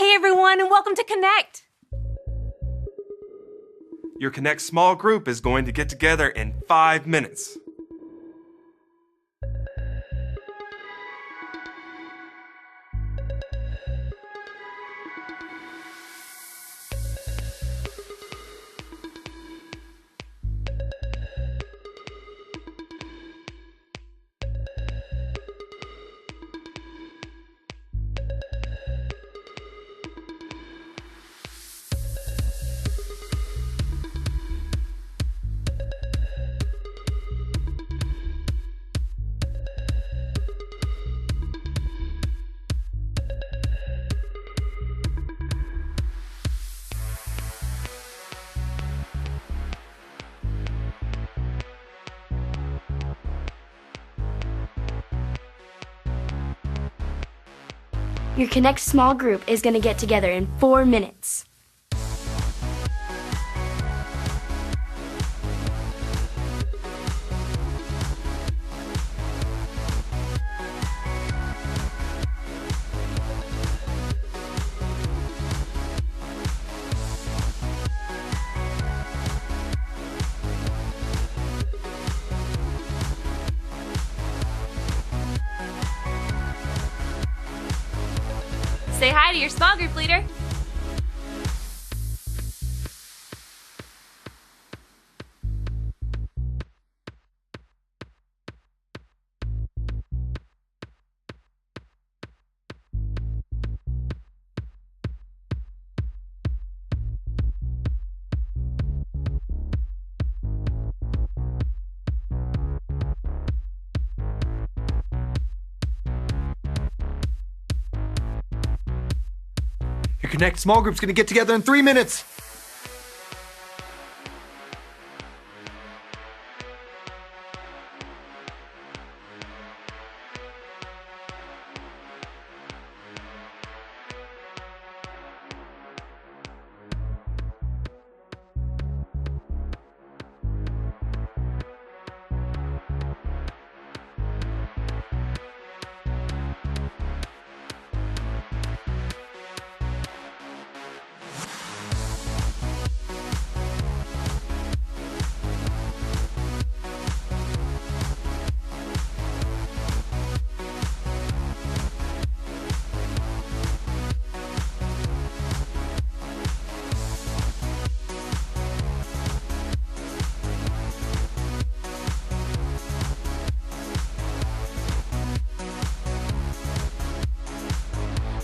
Hey everyone, and welcome to Connect. Your Connect small group is going to get together in 5 minutes. Your Connect small group is going to get together in 4 minutes. Say hi to your small group leader. Your Connect small group's gonna get together in 3 minutes.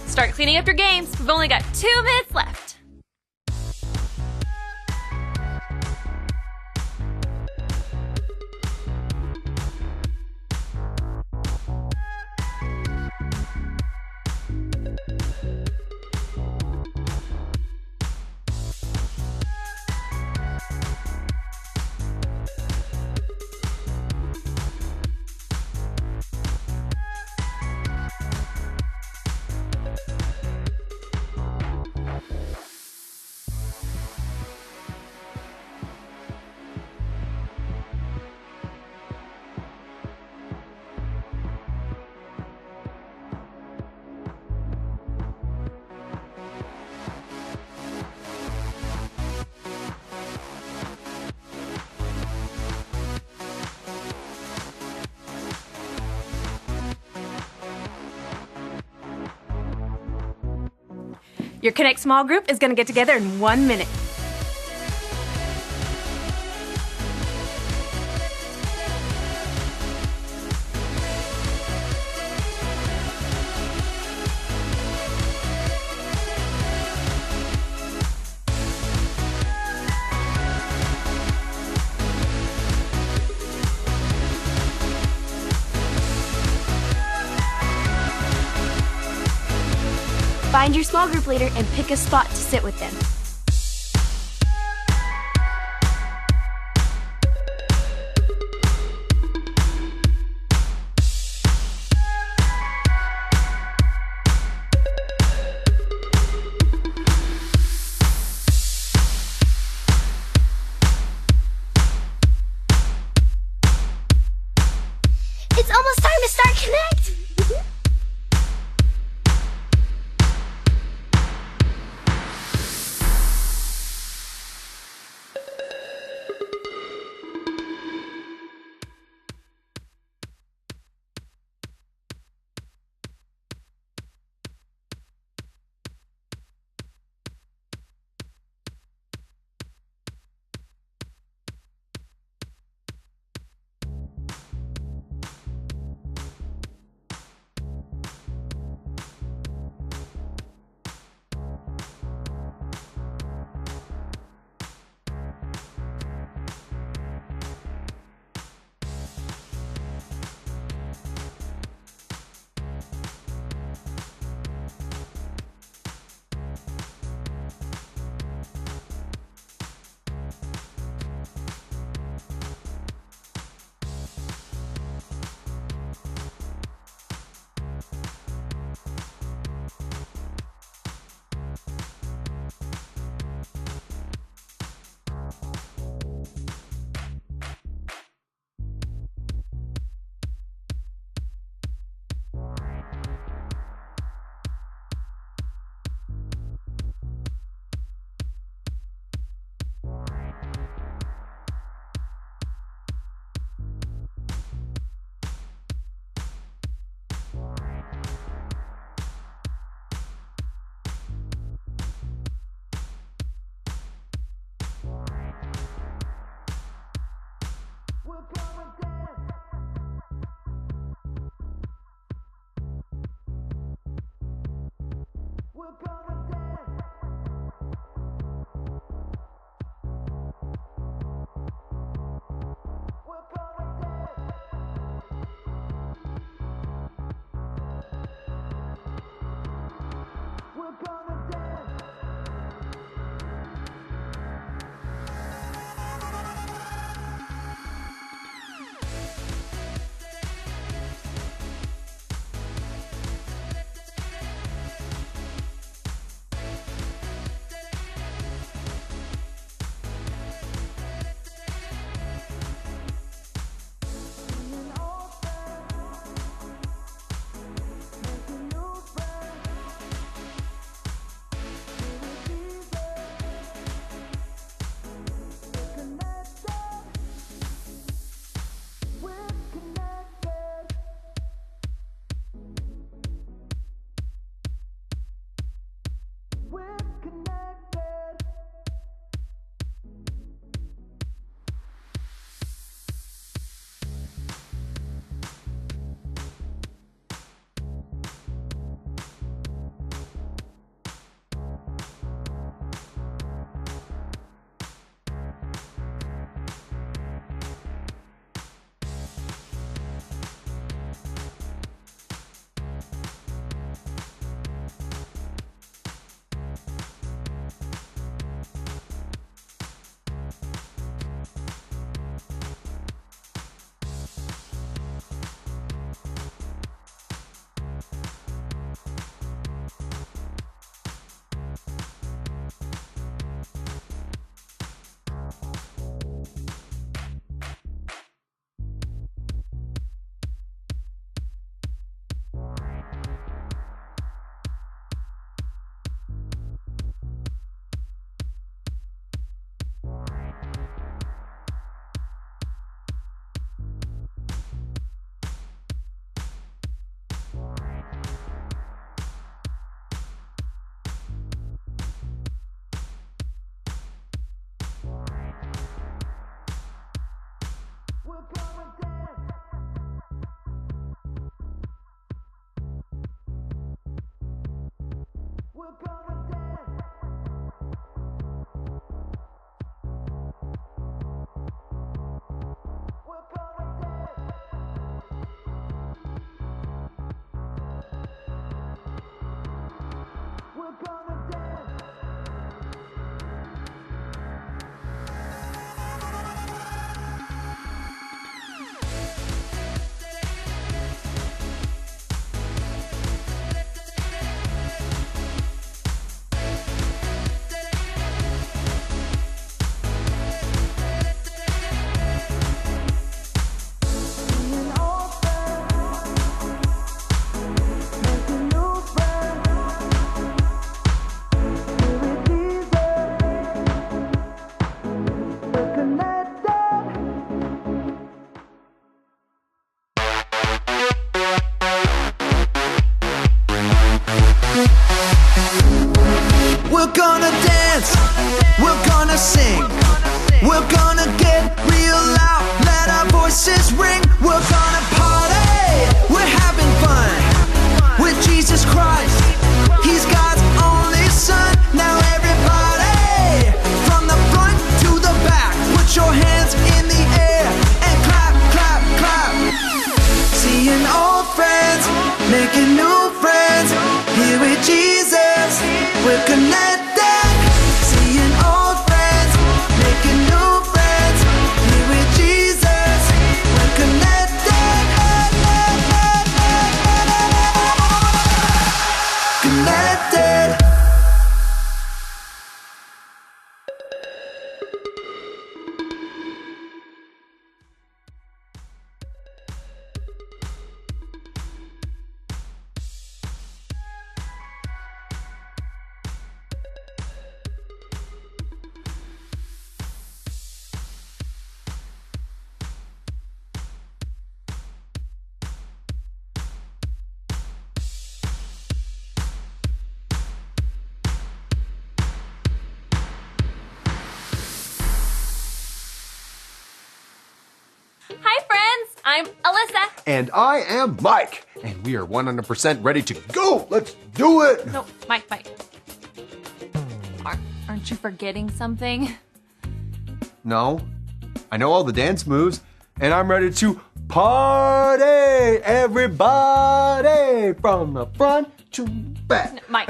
Start cleaning up your games. We've only got 2 minutes left. Your Connect small group is going to get together in 1 minute. Find your small group leader and pick a spot to sit with them. It's almost time to start Connect! gonna sing. We're gonna get real loud, let our voices ring. We're gonna party, we're having fun with Jesus Christ. He's God's only son. Now everybody, from the front to the back, put your hands in the air and clap, clap, clap. Seeing old friends, making new friends. Here with Jesus, we're connected. Seeing old friends, making new friends. Here with Jesus, we're connected. Connected. Hi, friends. I'm Alyssa. And I am Mike. And we are 100% ready to go. Let's do it. No, Mike. Aren't you forgetting something? No. I know all the dance moves. And I'm ready to party. Everybody from the front to back. Mike.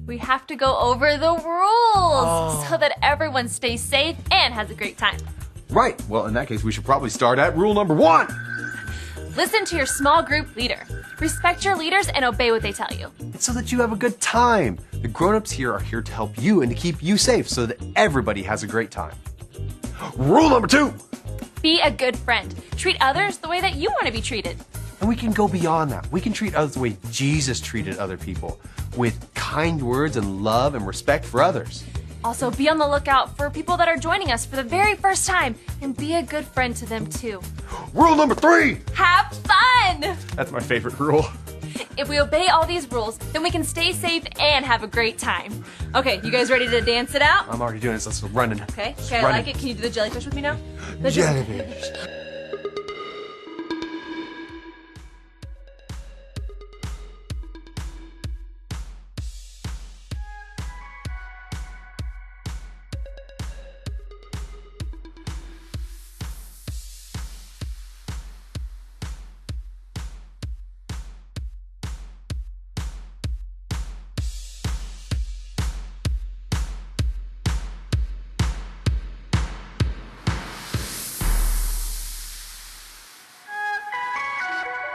We have to go over the rules so that everyone stays safe and has a great time. Right. Well, in that case, we should probably start at rule number 1. Listen to your small group leader. Respect your leaders and obey what they tell you. It's so that you have a good time. The grown-ups here are here to help you and to keep you safe so that everybody has a great time. Rule number 2. Be a good friend. Treat others the way that you want to be treated. And we can go beyond that. We can treat others the way Jesus treated other people, with kind words and love and respect for others. Also, be on the lookout for people that are joining us for the very first time and be a good friend to them too. Rule number 3. Have fun! That's my favorite rule. If we obey all these rules, then we can stay safe and have a great time. Okay, you guys ready to dance it out? I'm already doing this. Let's run it. Okay, I like it. Can you do the jellyfish with me now? The Jellyfish.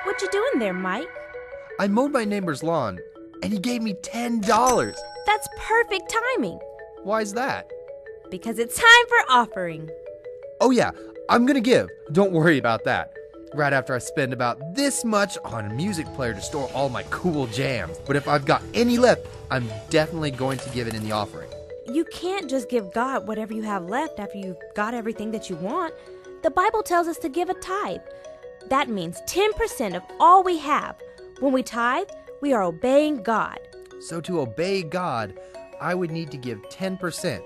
What you doing there, Mike? I mowed my neighbor's lawn, and he gave me $10. That's perfect timing, Why's that? because it's time for offering. Oh yeah, I'm gonna give. Don't worry about that. Right after I spend about this much on a music player to store all my cool jams. But if I've got any left, I'm definitely going to give it in the offering. You can't just give God whatever you have left after you've got everything that you want. The Bible tells us to give a tithe. That means 10% of all we have. When we tithe, we are obeying God. So to obey God, I would need to give 10%.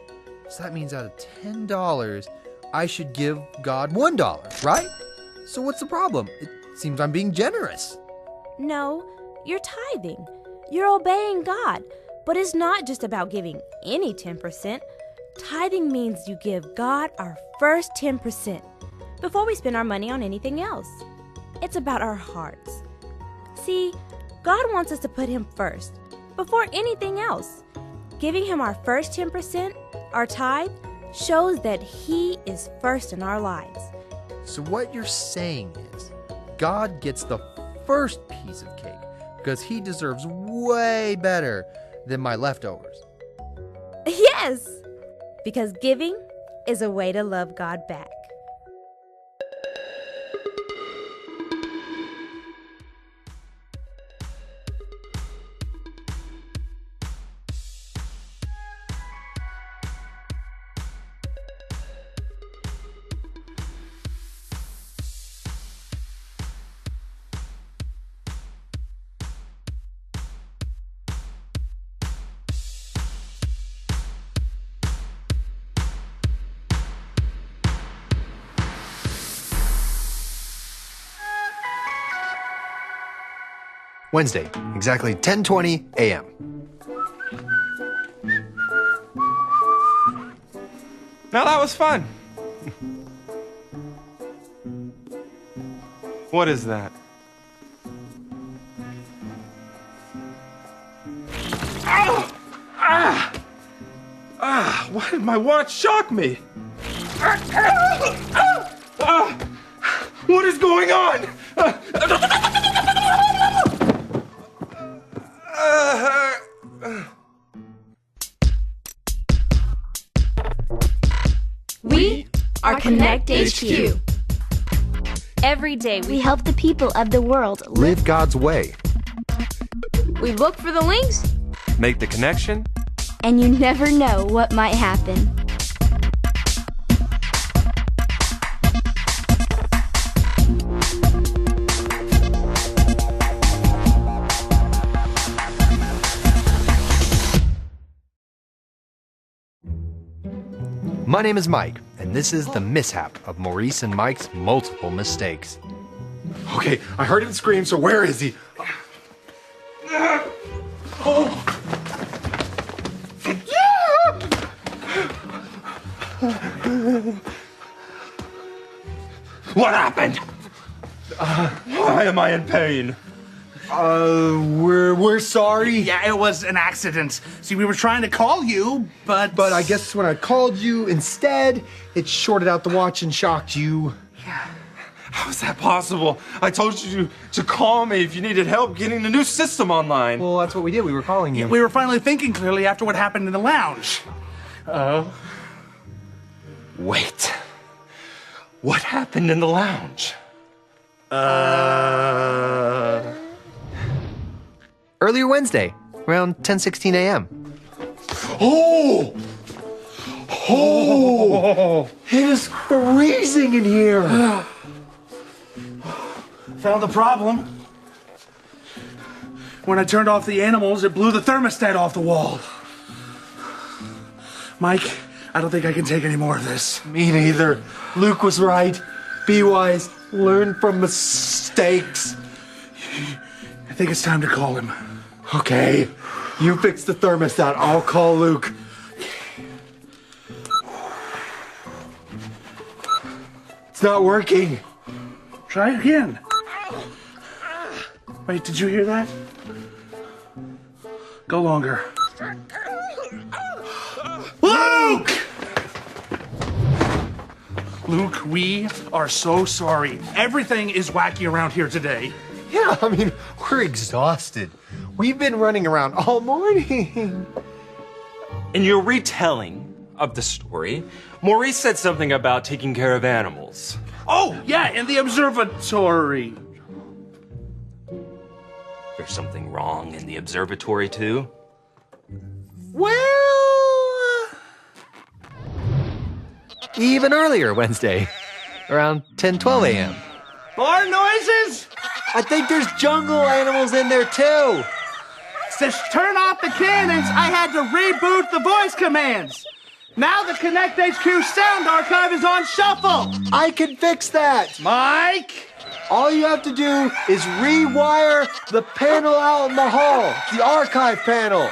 So that means out of $10, I should give God $1, right? So what's the problem? It seems I'm being generous. No, you're tithing. You're obeying God. But it's not just about giving any 10%. Tithing means you give God our first 10% before we spend our money on anything else. It's about our hearts. See, God wants us to put Him first before anything else. Giving Him our first 10%, our tithe, shows that He is first in our lives. So what you're saying is, God gets the first piece of cake because He deserves way better than my leftovers. Yes, because giving is a way to love God back. Wednesday, exactly 10:20 a.m. Now that was fun. What is that? Ow! Why did my watch shock me? What is going on? We are Connect HQ. Every day We help the people of the world Live God's way. We look for the links. Make the connection. and you never know what might happen. My name is Mike, and this is the mishap of Maurice and Mike's multiple mistakes. Okay, I heard him scream, so where is he? What happened? Why am I in pain? We're sorry. Yeah, it was an accident. See, we were trying to call you, but... But I guess when I called you instead, it shorted out the watch and shocked you. How is that possible? I told you to call me if you needed help getting the new system online. Well, that's what we did. We were calling you. We were finally thinking clearly after what happened in the lounge. Wait. What happened in the lounge? Earlier Wednesday, around 10:16 a.m. Oh! It is freezing in here. Found the problem. When I turned off the animals, it blew the thermostat off the wall. Mike, I don't think I can take any more of this. Me neither. Luke was right. Be wise. Learn from mistakes. I think it's time to call him. Okay. You fix the thermostat. I'll call Luke. It's not working. Try again. Wait, did you hear that? Go longer. Luke! Luke, we are so sorry. Everything is wacky around here today. Yeah, I mean, we're exhausted. We've been running around all morning. In your retelling of the story, Maurice said something about taking care of animals. Oh, yeah, in the observatory. There's something wrong in the observatory, too? Well... Even earlier Wednesday, around 10:12 a.m. More noises? I think there's jungle animals in there too. To turn off the cannons, I had to reboot the voice commands. Now the Connect HQ sound archive is on shuffle. I can fix that. Mike! All you have to do is rewire the panel out in the hall, the archive panel.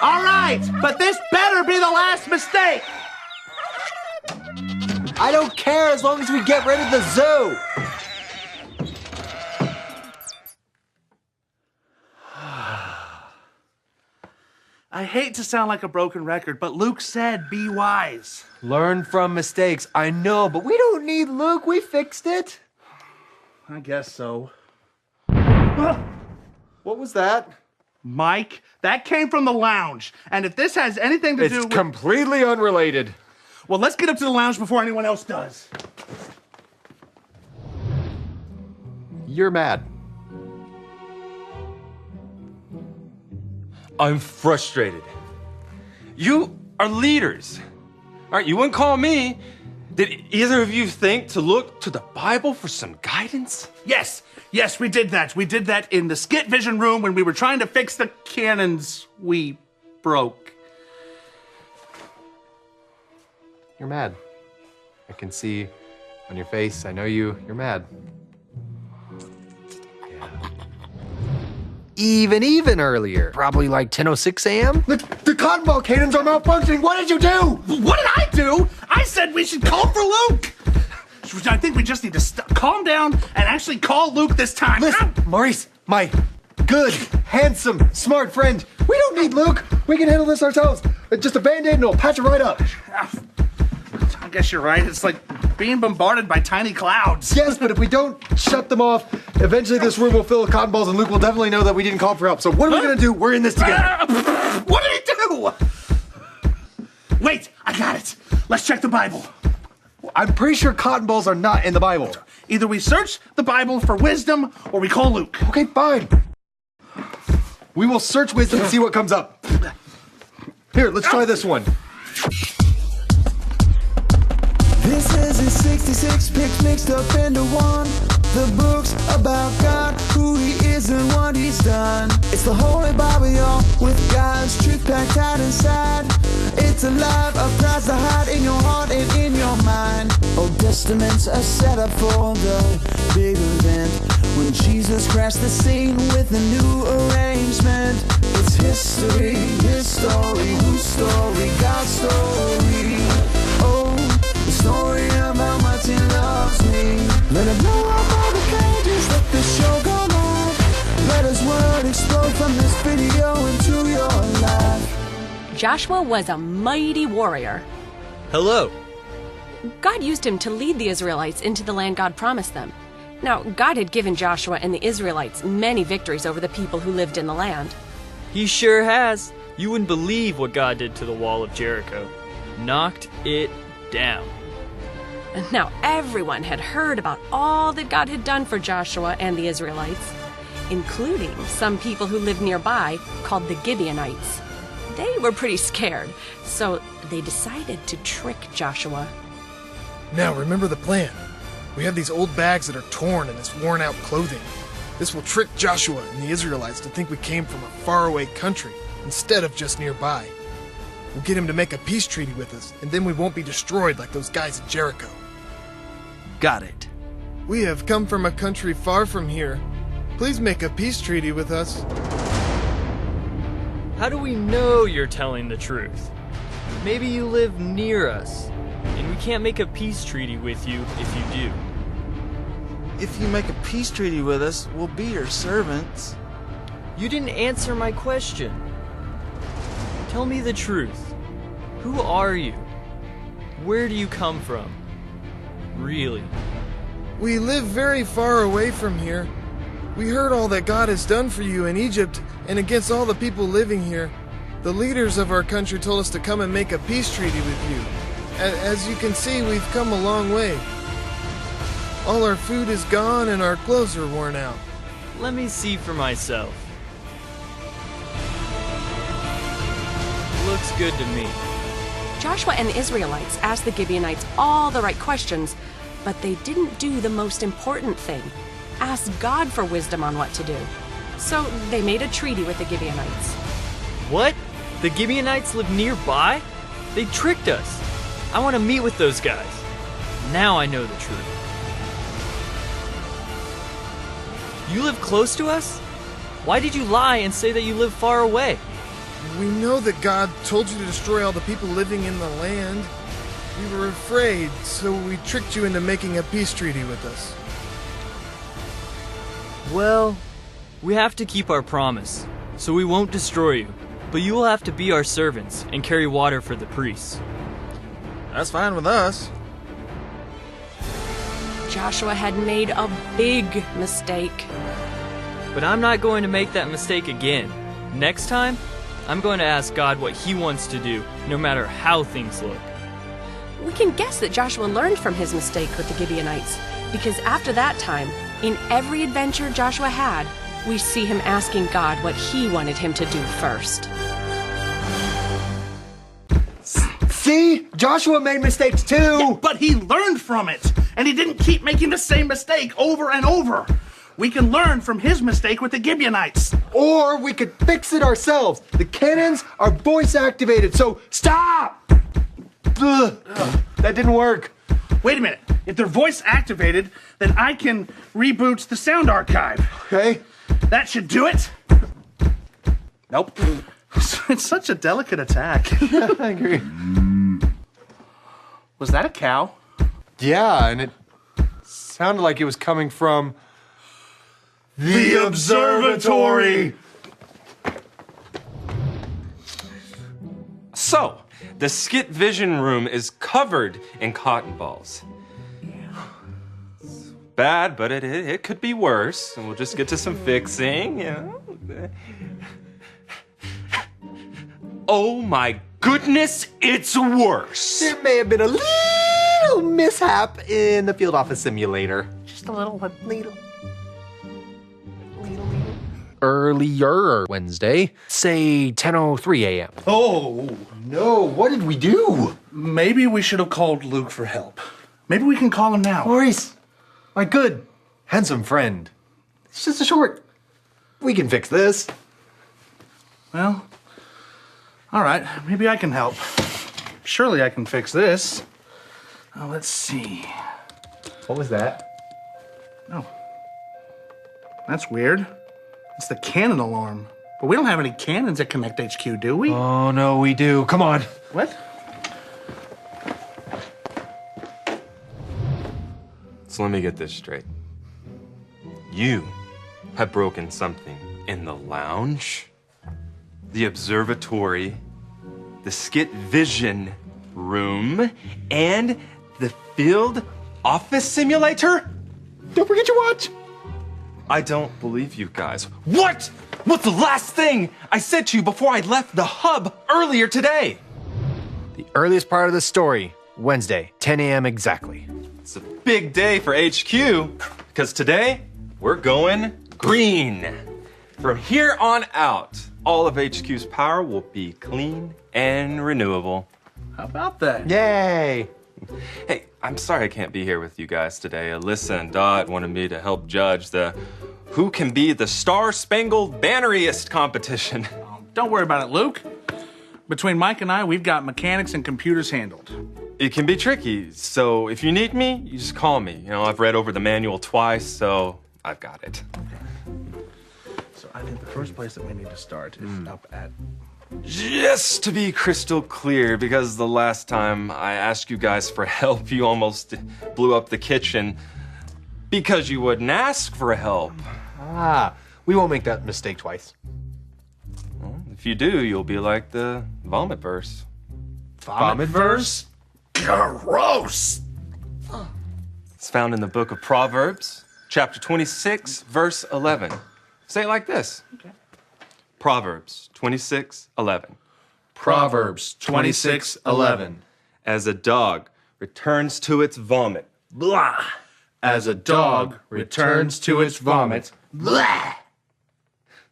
All right, but this better be the last mistake. I don't care as long as we get rid of the zoo. I hate to sound like a broken record, but Luke said be wise. Learn from mistakes. I know, but we don't need Luke. We fixed it. I guess so. What was that? Mike, that came from the lounge. And if this has anything to do It's with... completely unrelated. Well, let's get up to the lounge before anyone else does. You're mad. I'm frustrated. You are leaders. All right, you wouldn't call me. Did either of you think to look to the Bible for some guidance? Yes, we did that. We did that in the skit vision room when we were trying to fix the cannons we broke. You're mad. I can see on your face. I know you. You're mad. Yeah. even earlier. Probably like 10:06 a.m.? The cotton ball cannons are malfunctioning. What did you do? What did I do? I said we should call for Luke. I think we just need to calm down and actually call Luke this time. Listen, Maurice, my good, handsome, smart friend. We don't need Luke. We can handle this ourselves. Just a Band-Aid and we'll patch it right up. I guess you're right. It's like being bombarded by tiny clouds. Yes, but if we don't shut them off, eventually this room will fill with cotton balls and Luke will definitely know that we didn't call for help. So what are we going to do? We're in this together. What did he do? Wait, I got it. Let's check the Bible. I'm pretty sure cotton balls are not in the Bible. Either we search the Bible for wisdom or we call Luke. Okay, fine. We will search wisdom and see what comes up. Here, let's try this one. This is his 66 picks mixed up into one. The book's about God, who he is and what he's done. It's the Holy Bible, y'all, with God's truth packed out inside. It's alive, a prize to hide in your heart and in your mind. Old Testament's a setup for the big event, when Jesus crashed the scene with a new arrangement. It's history, his story, whose story, God's story. Oh, the story of how much he loves me. Let it blow up all the pages, let the show go live. Let his word explode from this video into your life. Joshua was a mighty warrior. Hello. God used him to lead the Israelites into the land God promised them. Now, God had given Joshua and the Israelites many victories over the people who lived in the land. He sure has. You wouldn't believe what God did to the wall of Jericho. Knocked it down. Now, everyone had heard about all that God had done for Joshua and the Israelites, including some people who lived nearby called the Gibeonites. They were pretty scared, so they decided to trick Joshua. Now, remember the plan. We have these old bags that are torn and this worn-out clothing. This will trick Joshua and the Israelites to think we came from a faraway country instead of just nearby. We'll get him to make a peace treaty with us, and then we won't be destroyed like those guys at Jericho. Got it. We have come from a country far from here. Please make a peace treaty with us. How do we know you're telling the truth? Maybe you live near us, and we can't make a peace treaty with you if you do. If you make a peace treaty with us, we'll be your servants. You didn't answer my question. Tell me the truth. Who are you? Where do you come from? Really? We live very far away from here. We heard all that God has done for you in Egypt and against all the people living here. The leaders of our country told us to come and make a peace treaty with you. As you can see, we've come a long way. All our food is gone and our clothes are worn out. Let me see for myself. Looks good to me. Joshua and the Israelites asked the Gibeonites all the right questions, but they didn't do the most important thing, ask God for wisdom on what to do. So they made a treaty with the Gibeonites. What? The Gibeonites live nearby? They tricked us. I want to meet with those guys. Now I know the truth. You live close to us? Why did you lie and say that you live far away? We know that God told you to destroy all the people living in the land. We were afraid, so we tricked you into making a peace treaty with us. Well, we have to keep our promise, so we won't destroy you. But you will have to be our servants and carry water for the priests. That's fine with us. Joshua had made a big mistake. But I'm not going to make that mistake again. Next time, I'm going to ask God what He wants to do, no matter how things look. We can guess that Joshua learned from his mistake with the Gibeonites, because after that time, in every adventure Joshua had, we see him asking God what He wanted him to do first. See? Joshua made mistakes too! Yeah, but he learned from it, and he didn't keep making the same mistake over and over. We can learn from his mistake with the Gibeonites. Or we could fix it ourselves. The cannons are voice activated, so stop! Ugh, that didn't work. Wait a minute. If they're voice activated, then I can reboot the sound archive. Okay. That should do it. Nope. It's such a delicate attack. I agree. Was that a cow? Yeah, and it sounded like it was coming from the observatory. So, the skit vision room is covered in cotton balls. It's bad, but it could be worse. And we'll just get to some fixing, you know. Oh my goodness, it's worse. There may have been a little mishap in the field office simulator. Just a little. Earlier Wednesday, say 10:03 a.m. Oh. No, what did we do? Maybe we should have called Luke for help. Maybe we can call him now. Maurice, my good, handsome friend. It's just a short. We can fix this. Well, all right. Maybe I can help. Surely I can fix this. Let's see. What was that? Oh. That's weird. It's the cannon alarm. But we don't have any cannons at Connect HQ, do we? Oh, no, we do. Come on. What? So let me get this straight. You have broken something in the lounge, the observatory, the skit vision room, and the field office simulator? Don't forget your watch. I don't believe you guys. What? What's the last thing I said to you before I left the hub earlier today? The earliest part of the story, Wednesday, 10 a.m. exactly. It's a big day for HQ, because today we're going green. From here on out, all of HQ's power will be clean and renewable. How about that? Yay! Hey, I'm sorry I can't be here with you guys today. Alyssa and Dot wanted me to help judge the Who Can Be the Star-Spangled Banneriest competition. Don't worry about it, Luke. Between Mike and I, we've got mechanics and computers handled. It can be tricky, so if you need me, you just call me. You know, I've read over the manual twice, so I've got it. Okay. So I think the first place that we need to start is up at... Just to be crystal clear, because the last time I asked you guys for help, you almost blew up the kitchen because you wouldn't ask for help. Ah, we won't make that mistake twice. Well, if you do, you'll be like the vomit verse. Vomit verse? Gross! It's found in the book of Proverbs, chapter 26, verse 11. Say it like this. Okay. Proverbs 26:11. Proverbs 26:11. As a dog returns to its vomit. Blah. As a dog returns to its vomit. Blah.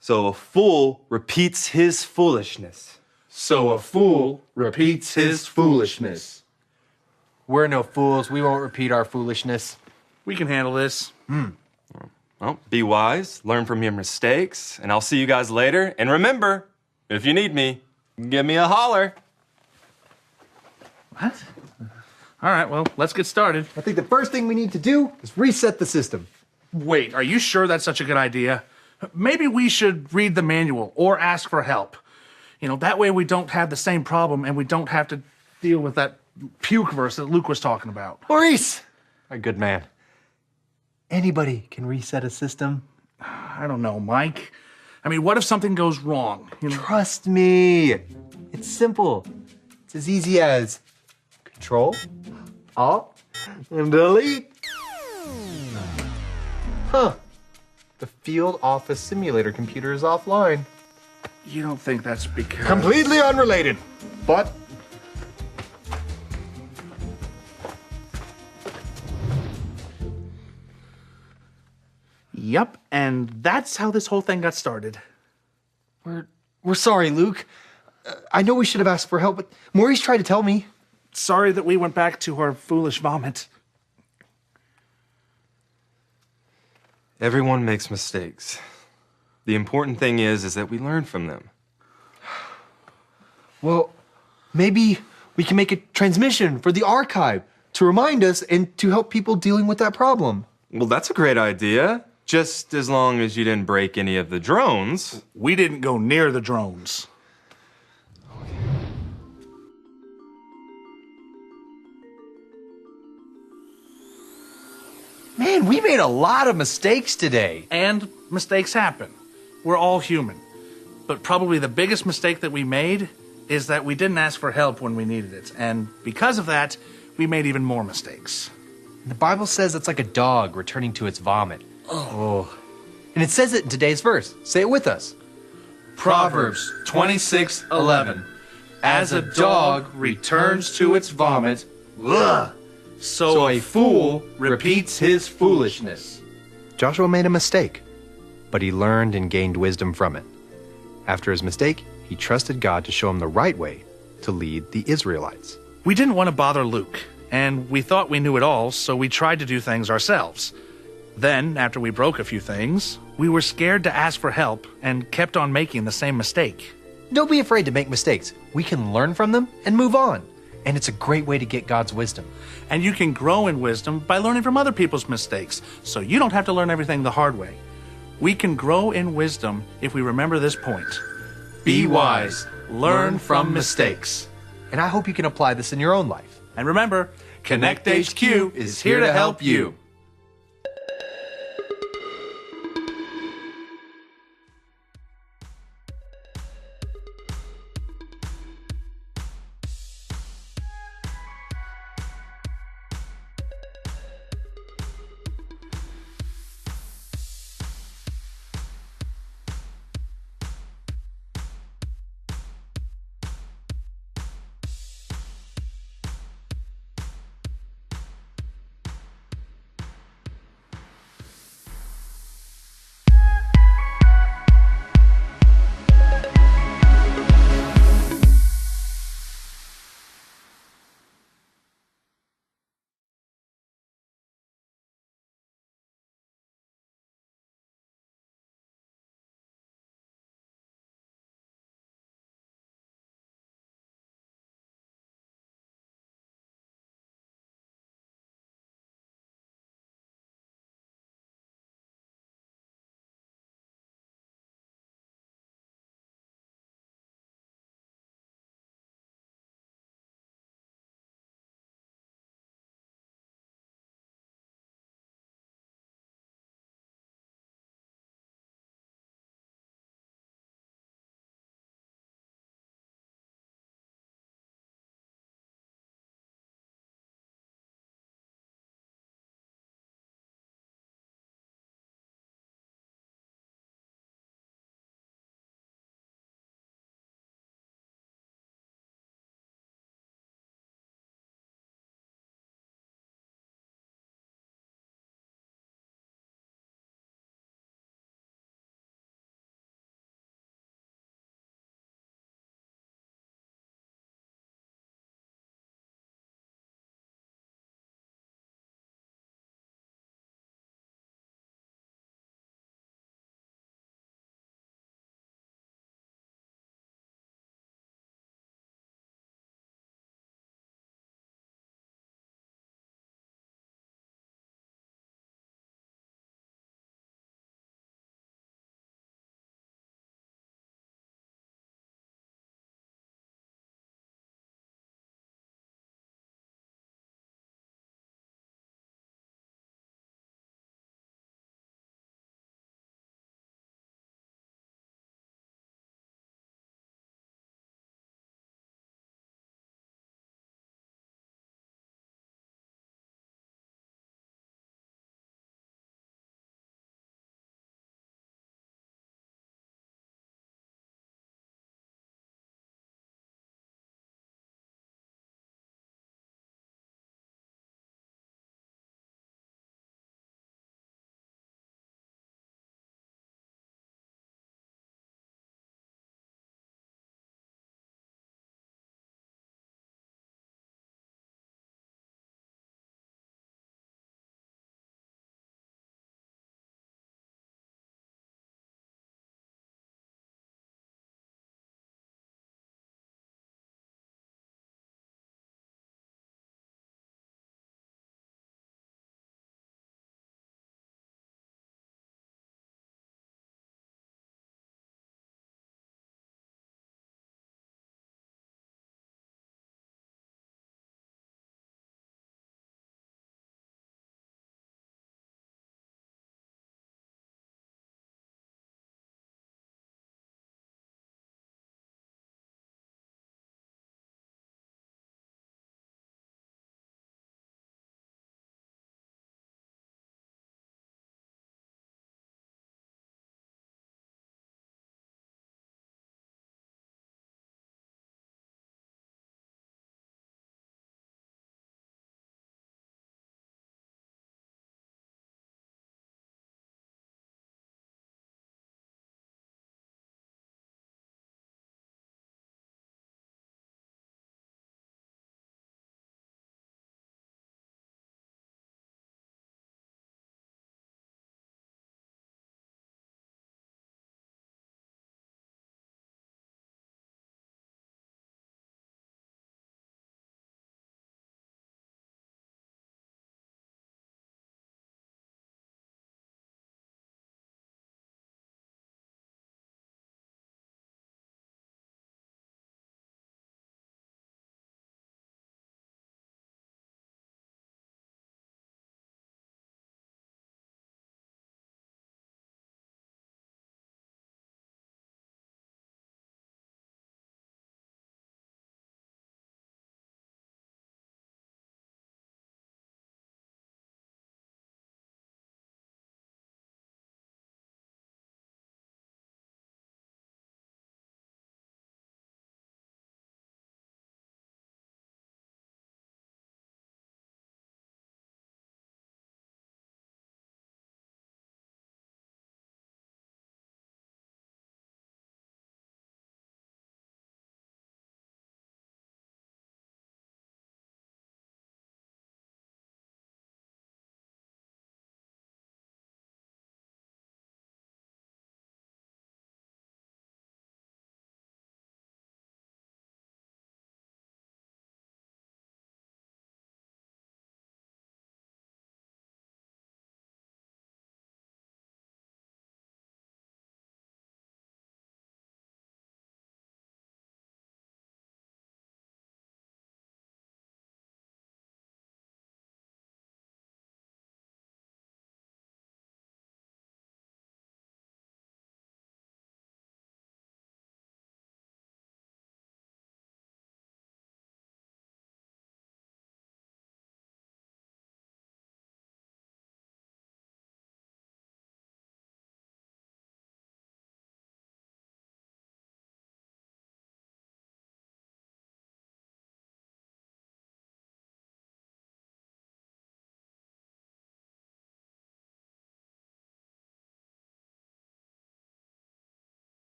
So a fool repeats his foolishness. So a fool repeats his foolishness. We're no fools. We won't repeat our foolishness. We can handle this. Well, be wise, learn from your mistakes, and I'll see you guys later. And remember, if you need me, give me a holler. What? All right, well, let's get started. I think the first thing we need to do is reset the system. Wait, are you sure that's such a good idea? Maybe we should read the manual or ask for help. You know, that way we don't have the same problem and we don't have to deal with that puke verse that Luke was talking about. Maurice! A good man. Anybody can reset a system. I don't know, Mike. I mean, what if something goes wrong? You know? Trust me. It's simple. It's as easy as Control, Alt, and Delete. Huh. The field office simulator computer is offline. You don't think that's because... Completely unrelated, but... Yep, and that's how this whole thing got started. We're sorry, Luke. I know we should have asked for help, but Maurice tried to tell me. Sorry that we went back to our foolish vomit. Everyone makes mistakes. The important thing is that we learn from them. Well, maybe we can make a transmission for the archive to remind us and to help people dealing with that problem. Well, that's a great idea. Just as long as you didn't break any of the drones. We didn't go near the drones. Man, we made a lot of mistakes today. And mistakes happen. We're all human. But probably the biggest mistake that we made is that we didn't ask for help when we needed it. And because of that, we made even more mistakes. The Bible says it's like a dog returning to its vomit. Oh. And it says it in today's verse. Say it with us. Proverbs 26:11. As a dog returns to its vomit, so a fool repeats his foolishness. Joshua made a mistake, but he learned and gained wisdom from it. After his mistake, he trusted God to show him the right way to lead the Israelites. We didn't want to bother Luke, and we thought we knew it all, so we tried to do things ourselves. Then, after we broke a few things, we were scared to ask for help and kept on making the same mistake. Don't be afraid to make mistakes. We can learn from them and move on. And it's a great way to get God's wisdom. And you can grow in wisdom by learning from other people's mistakes, so you don't have to learn everything the hard way. We can grow in wisdom if we remember this point. Be wise, learn from mistakes. And I hope you can apply this in your own life. And remember, Connect HQ is here to help you.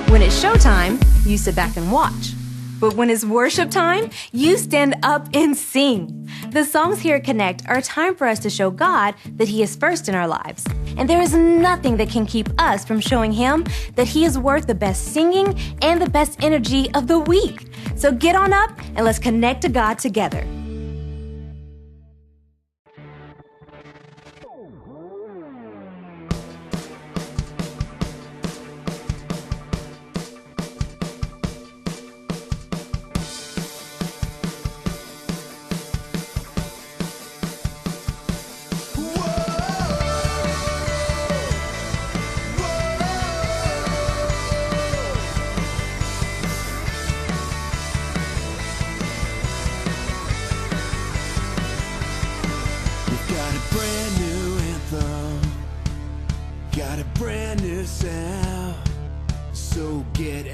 When it's showtime, you sit back and watch. But when it's worship time, you stand up and sing. The songs here at Connect are a time for us to show God that He is first in our lives. And there is nothing that can keep us from showing Him that He is worth the best singing and the best energy of the week. So get on up and let's connect to God together.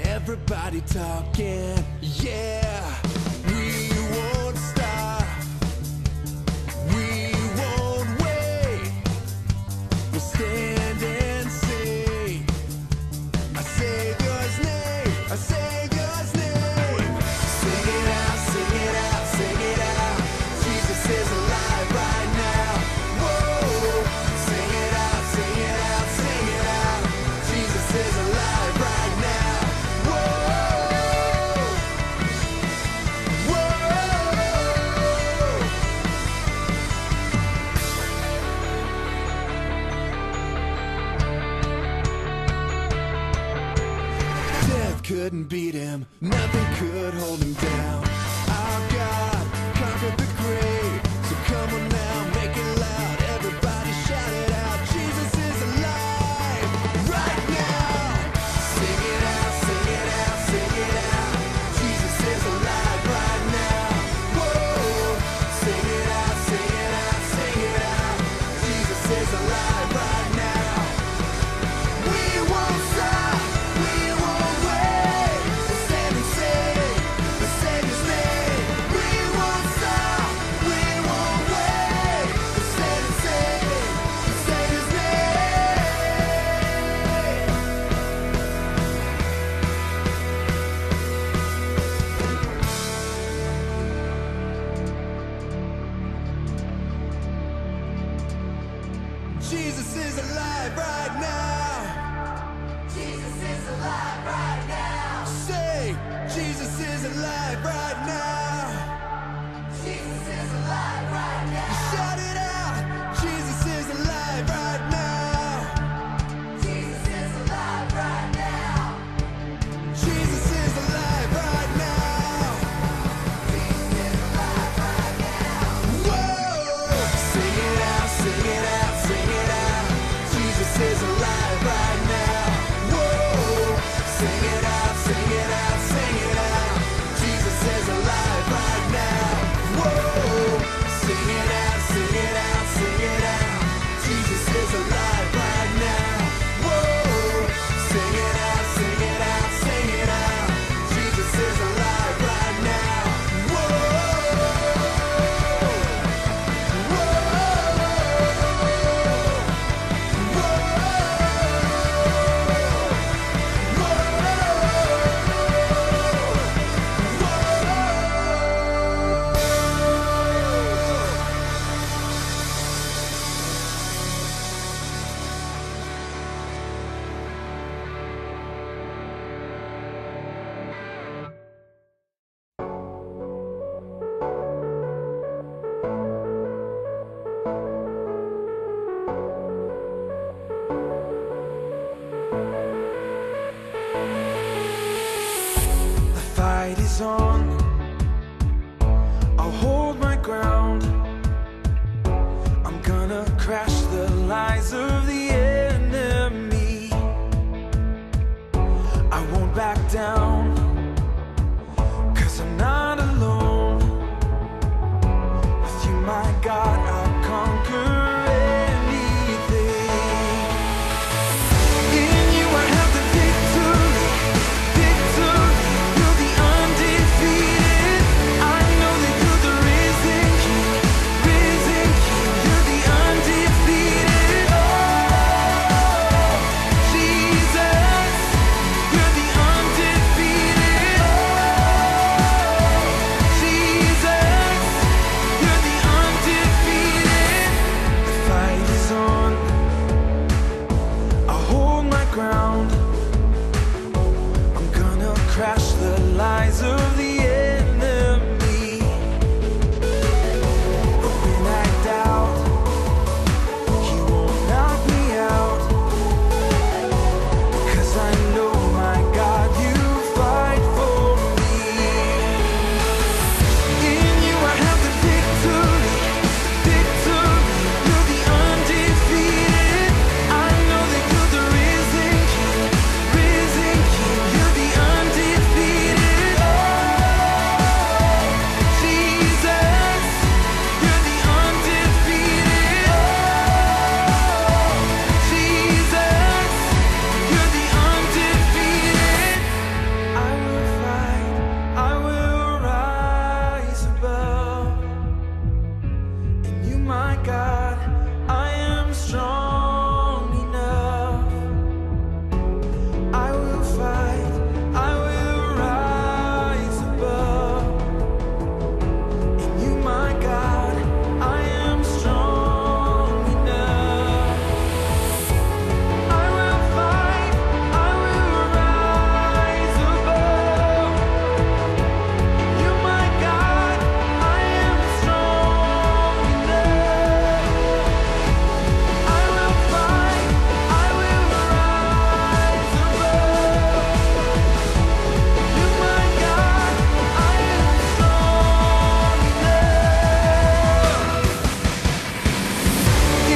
Everybody talking, yeah. We won't stop. We won't wait. We'll stand and sing our Savior's name, our Savior's name. Sing it out, sing it out, sing it out. Jesus is alive right now. Whoa. Sing it out, sing it out, sing it out. Jesus is alive right now. Couldn't beat him, nothing could hold him down. Our God conquered the grave, so come on now, make it loud. Everybody shout it out, Jesus is alive right now. Sing it out, sing it out, sing it out. Jesus is alive right now. Whoa, sing it out, sing it out, sing it out. Jesus is alive right now. We won't stop, we won't wait. Stand and sing the Savior's name. We won't stop, we won't wait. Stand and sing the Savior's name. Jesus is alive right now. Jesus is alive right now. Say, Jesus is alive right now. Jesus is alive right now. Shout it out. Jesus is alive right now. Jesus is alive right now. Jesus is alive right now. Jesus is alive right now. Whoa! Sing it out, sing it out, sing it out. Jesus is alive right now. Whoa! Sing it out, sing it out, sing it out. Jesus is alive right now. Whoa! Sing it out, sing it out, sing it out. Jesus is alive right now. Whoa! Sing it out, sing it out, sing it out. Jesus is alive right now. The fight is on. I'll hold my ground. I'm gonna crash the lies of the enemy. I won't back down, 'cause I'm not alone. With you, my God, I'll conquer anything. In you I have the victory, victory. You're the undefeated. I know that you're the risen King, risen King. You're the undefeated. Oh, Jesus, you're the crash the lies of the enemy. But when I doubt, he won't knock me out. 'Cause I know, my God, you fight for me. In you I have the victory, victory. You're the undefeated. I know that you're the risen King, risen King. You're the undefeated. Oh, Jesus, you're the undefeated. Oh, Jesus, you're the undefeated. I will fight, I will rise above. In you, my God, I am strong enough. I will fight, I will rise above. In you, my God, I am strong enough. I will fight, I will rise above. In you, my God, I am strong enough. I will fight, I will rise above. You, my God, I am strong enough.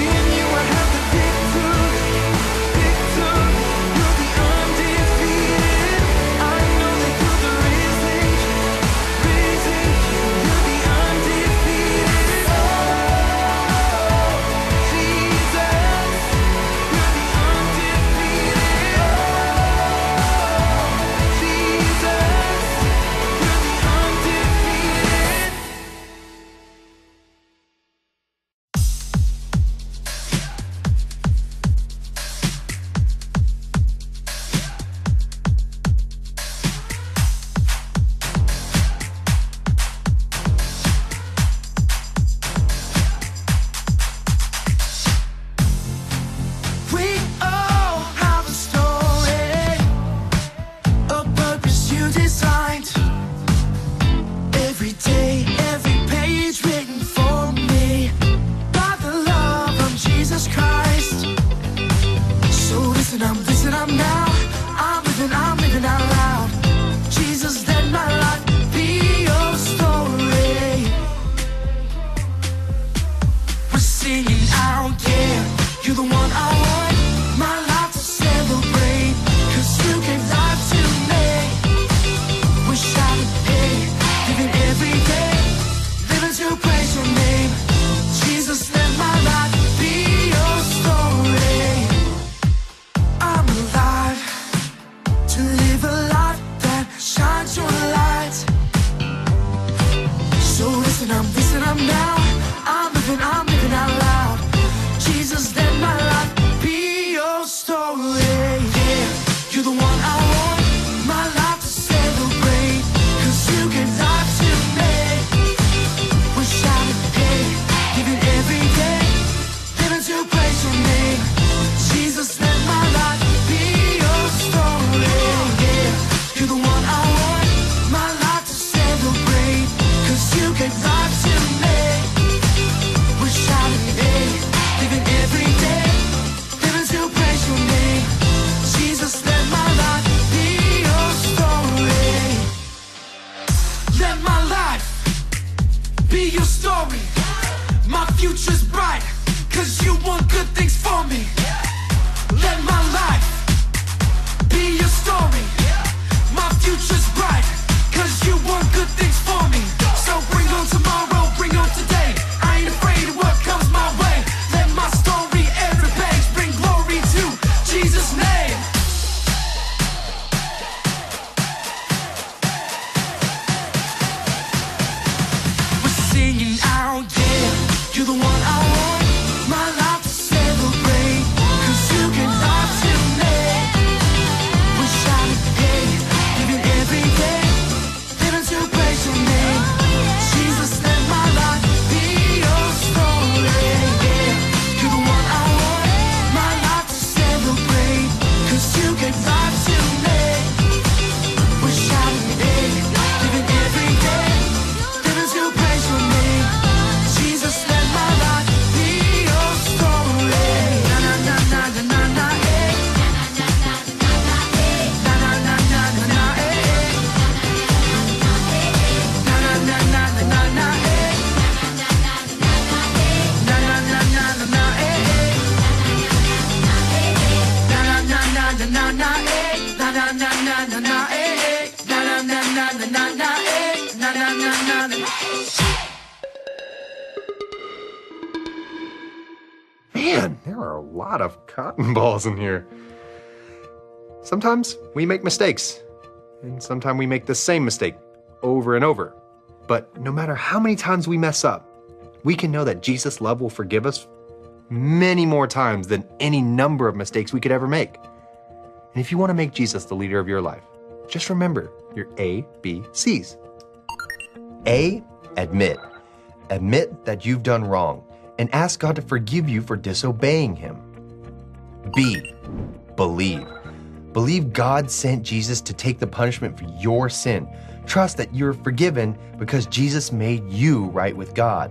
In you I have the victory, victory. You're the undefeated. I know that you're the risen King, risen King. You're the undefeated. Oh, Jesus, you're the undefeated. Oh, Jesus, you're the undefeated. We all have a story, a purpose you designed. Every day, every page written for me by the love of Jesus Christ. So listen up now. I'm living out loud. Jesus, let my life be your story. We're singing out, yeah. You're the one I want, my life to celebrate. 'Cause you gave life to me. We're shouting, hey, living every day, living to praise your name. Jesus, let my life be your story. I'm alive to live a life that shines your light. So listen up now. I'm living out loud. Jesus, let my life be your story. Yeah, you're the one I want, my life to celebrate. 'Cause you gave life to me. We're shouting, hey, living every day, living to praise your name. Jesus, let my life be your story. Yeah, you're the one I want, my life to celebrate. 'Cause you gave life to me. lot of cotton balls in here. Sometimes we make mistakes, and sometimes we make the same mistake over and over. But no matter how many times we mess up, we can know that Jesus' love will forgive us many more times than any number of mistakes we could ever make. And if you want to make Jesus the leader of your life, just remember your A, B, C's. A, admit. Admit that you've done wrong and ask God to forgive you for disobeying Him. B, believe. Believe God sent Jesus to take the punishment for your sin. Trust that you're forgiven because Jesus made you right with God.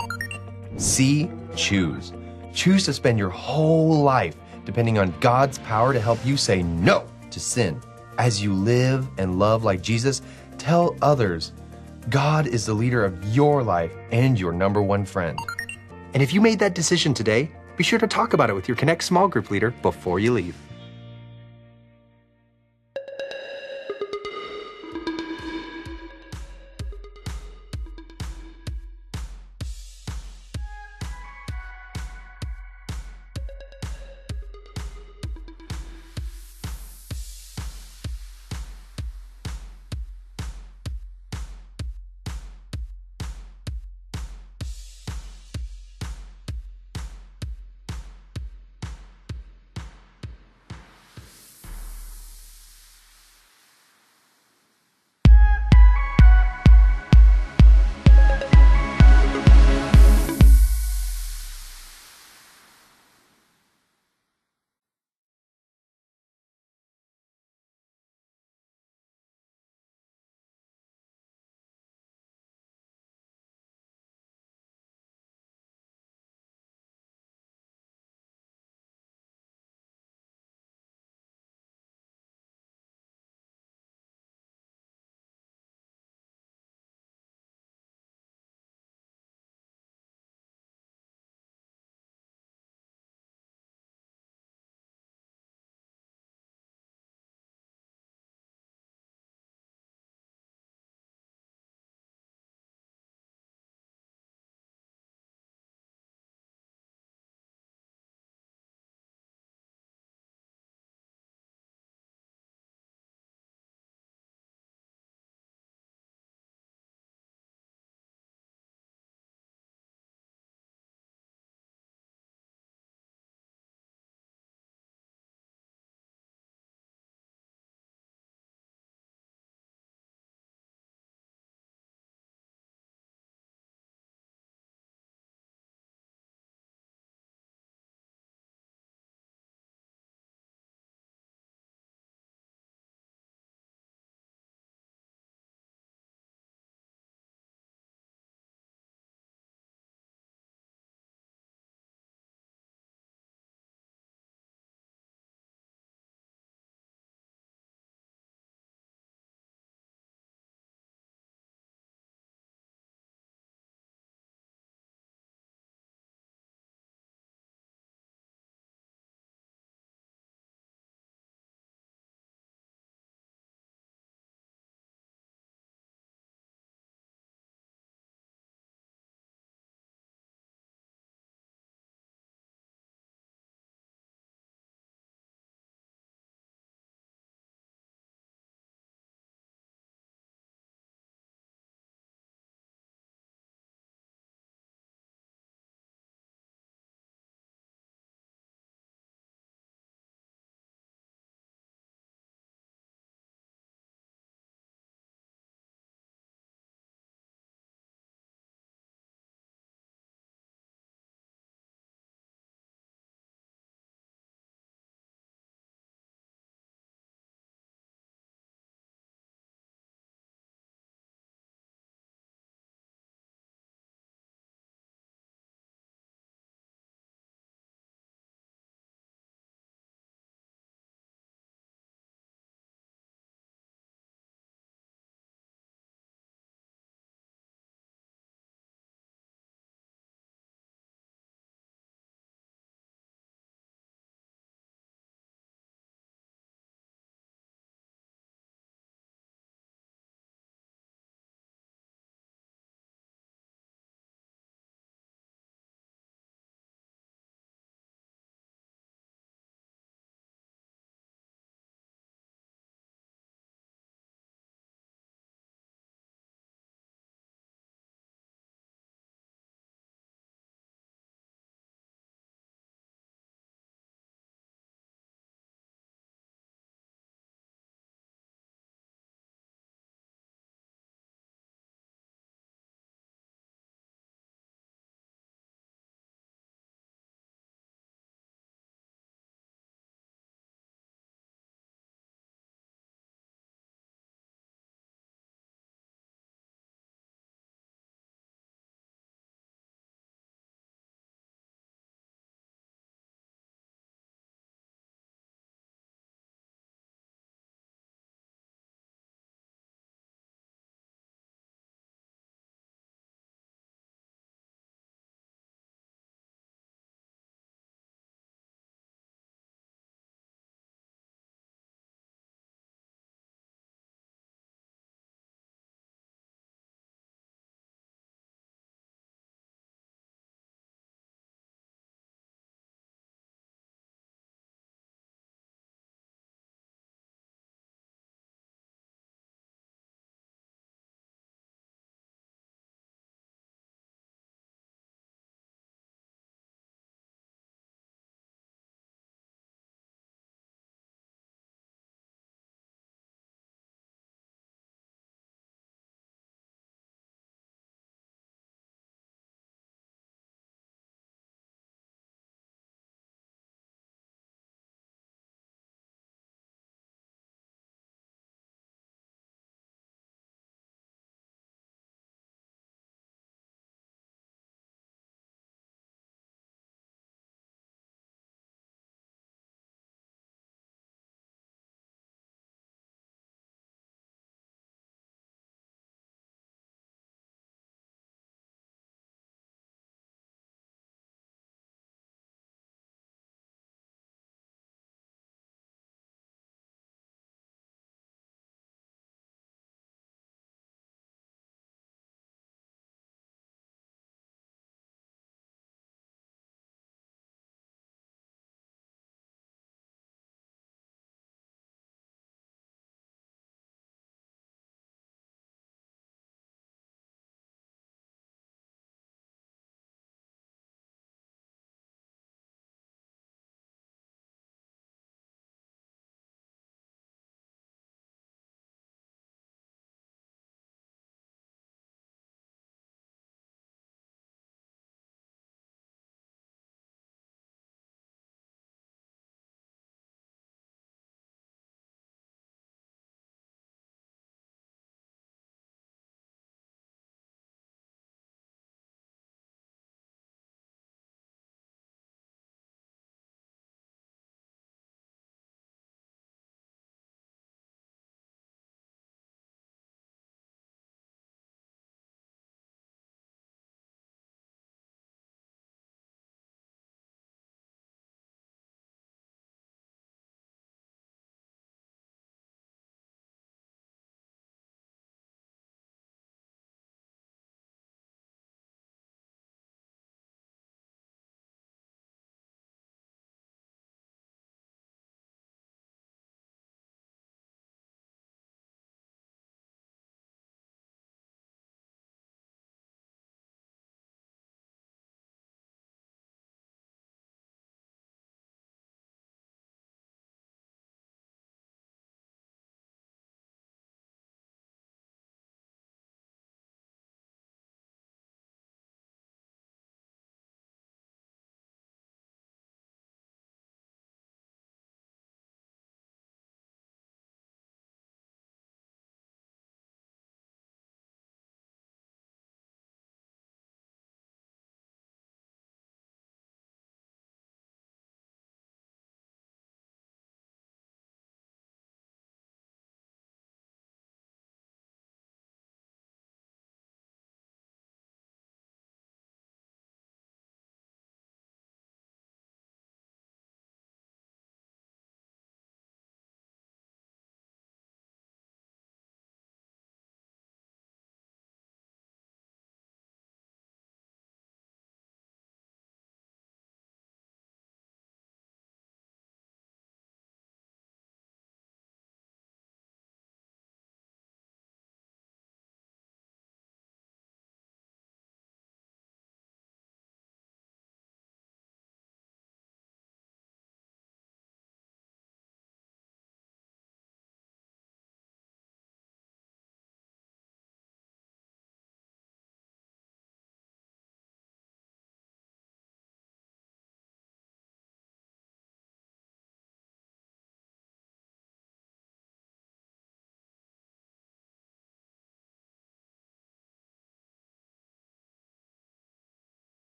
C, choose. Choose to spend your whole life depending on God's power to help you say no to sin. As you live and love like Jesus, tell others God is the leader of your life and your number one friend. And if you made that decision today, be sure to talk about it with your Connect small group leader before you leave.